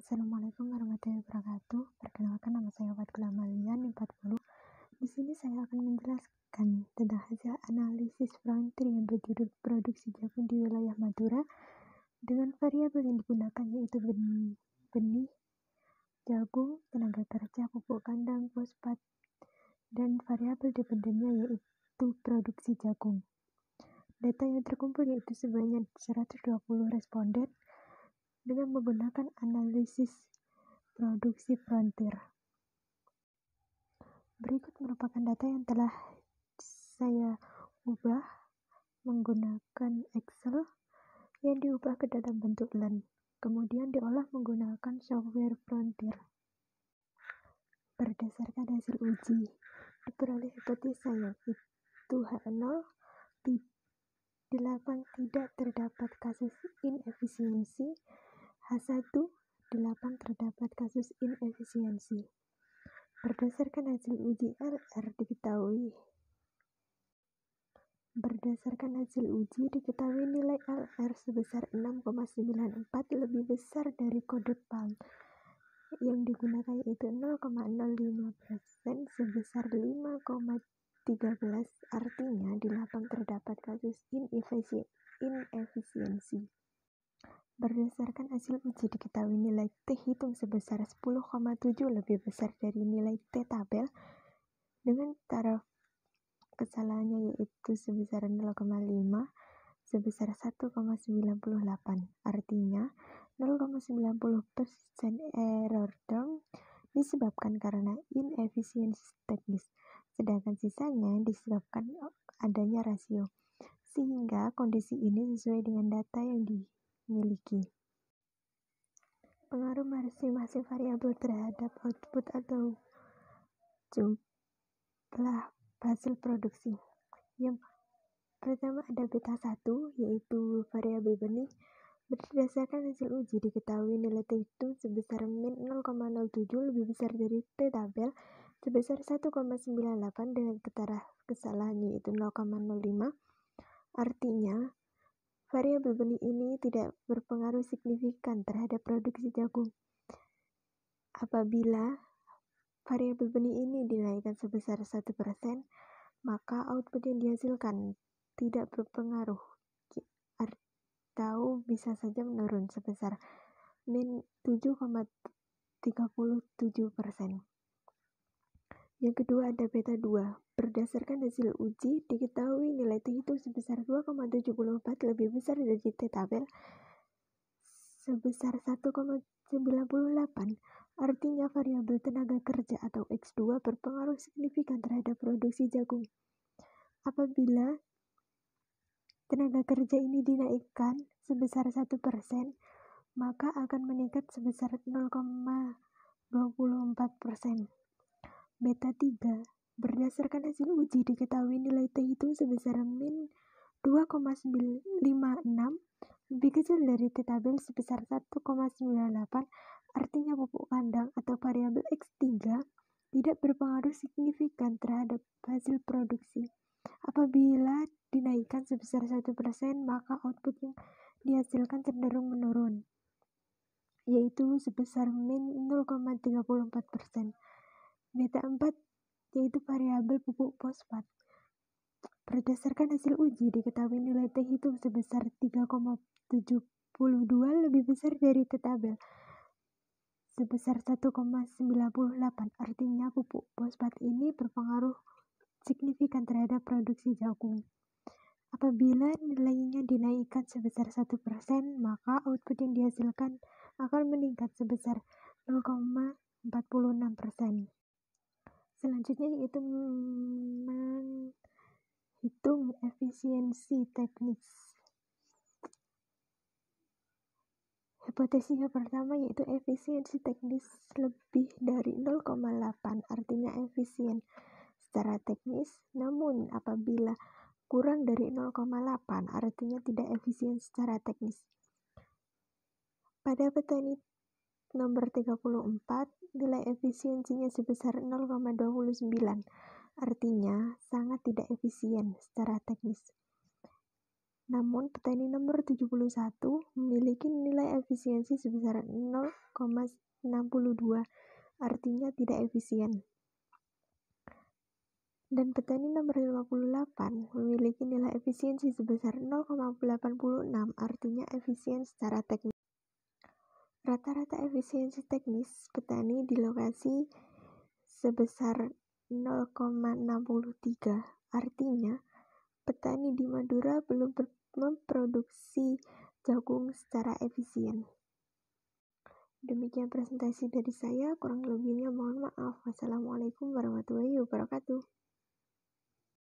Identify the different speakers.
Speaker 1: Assalamualaikum warahmatullahi wabarakatuh. Perkenalkan, nama saya Fatul Amalia, NIM 40. Di sini saya akan menjelaskan tentang hasil analisis frontier yang berjudul produksi jagung di wilayah Madura dengan variabel yang digunakan yaitu benih jagung, tenaga kerja, pupuk kandang, fosfat, dan variabel dependennya yaitu produksi jagung. Data yang terkumpul yaitu sebanyak 120 responden dengan menggunakan analisis produksi frontier. Berikut merupakan data yang telah saya ubah menggunakan Excel yang diubah ke dalam bentuk LAN, kemudian diolah menggunakan software frontier. Berdasarkan hasil uji, diperoleh hipotesa yaitu H0, 8 tidak terdapat kasus inefisiensi, H1, 8 terdapat kasus inefisiensi. Berdasarkan hasil uji LR diketahui nilai LR sebesar 6,94 lebih besar dari kode PAL yang digunakan yaitu 0,05% sebesar 5,13, artinya di 8 terdapat kasus inefisiensi. Berdasarkan hasil uji diketahui nilai T hitung sebesar 10,7 lebih besar dari nilai T tabel dengan taraf kesalahannya yaitu sebesar 0,5 sebesar 1,98, artinya 0,90% error term disebabkan karena inefisiensi teknis, sedangkan sisanya disebabkan adanya rasio, sehingga kondisi ini sesuai dengan data yang dimiliki. Pengaruh masing-masing variabel terhadap output atau jumlah hasil produksi. Yang pertama ada beta 1 yaitu variabel benih. Berdasarkan hasil uji diketahui nilai T hitung sebesar min 0,07 lebih besar dari T tabel sebesar 1,98 dengan taraf kesalahan yaitu 0,05, artinya variabel benih ini tidak berpengaruh signifikan terhadap produksi jagung. Apabila variabel benih ini dinaikkan sebesar 1%, maka output yang dihasilkan tidak berpengaruh atau bisa saja menurun sebesar min 7,37%. Yang kedua ada beta 2. Berdasarkan hasil uji, diketahui nilai T hitung sebesar 2,74 lebih besar dari T tabel sebesar 1,98. Artinya variabel tenaga kerja atau X2 berpengaruh signifikan terhadap produksi jagung. Apabila tenaga kerja ini dinaikkan sebesar 1%, maka akan meningkat sebesar 0,24%. Beta 3. Berdasarkan hasil uji diketahui nilai T hitung sebesar min 2,56 lebih kecil dari T tabel sebesar 1,98, artinya pupuk kandang atau variabel X3 tidak berpengaruh signifikan terhadap hasil produksi. Apabila dinaikkan sebesar 1%, maka output yang dihasilkan cenderung menurun, yaitu sebesar min 0,34%. Beta 4 yaitu variabel pupuk fosfat. Berdasarkan hasil uji diketahui nilai T hitung sebesar 3,72 lebih besar dari T tabel sebesar 1,98, artinya pupuk fosfat ini berpengaruh signifikan terhadap produksi jagung. Apabila nilainya dinaikkan sebesar 1%, maka output yang dihasilkan akan meningkat sebesar 0,46%. Selanjutnya yaitu menghitung efisiensi teknis. Hipotesis yang pertama yaitu efisiensi teknis lebih dari 0,8, artinya efisien secara teknis, namun apabila kurang dari 0,8, artinya tidak efisien secara teknis. Pada petani nomor 34, nilai efisiensinya sebesar 0,29, artinya sangat tidak efisien secara teknis. Namun, petani nomor 71 memiliki nilai efisiensi sebesar 0,62, artinya tidak efisien. Dan petani nomor 58 memiliki nilai efisiensi sebesar 0,86, artinya efisien secara teknis. Rata-rata efisiensi teknis petani di lokasi sebesar 0,63, artinya petani di Madura belum memproduksi jagung secara efisien. Demikian presentasi dari saya, kurang lebihnya mohon maaf. Wassalamualaikum warahmatullahi wabarakatuh.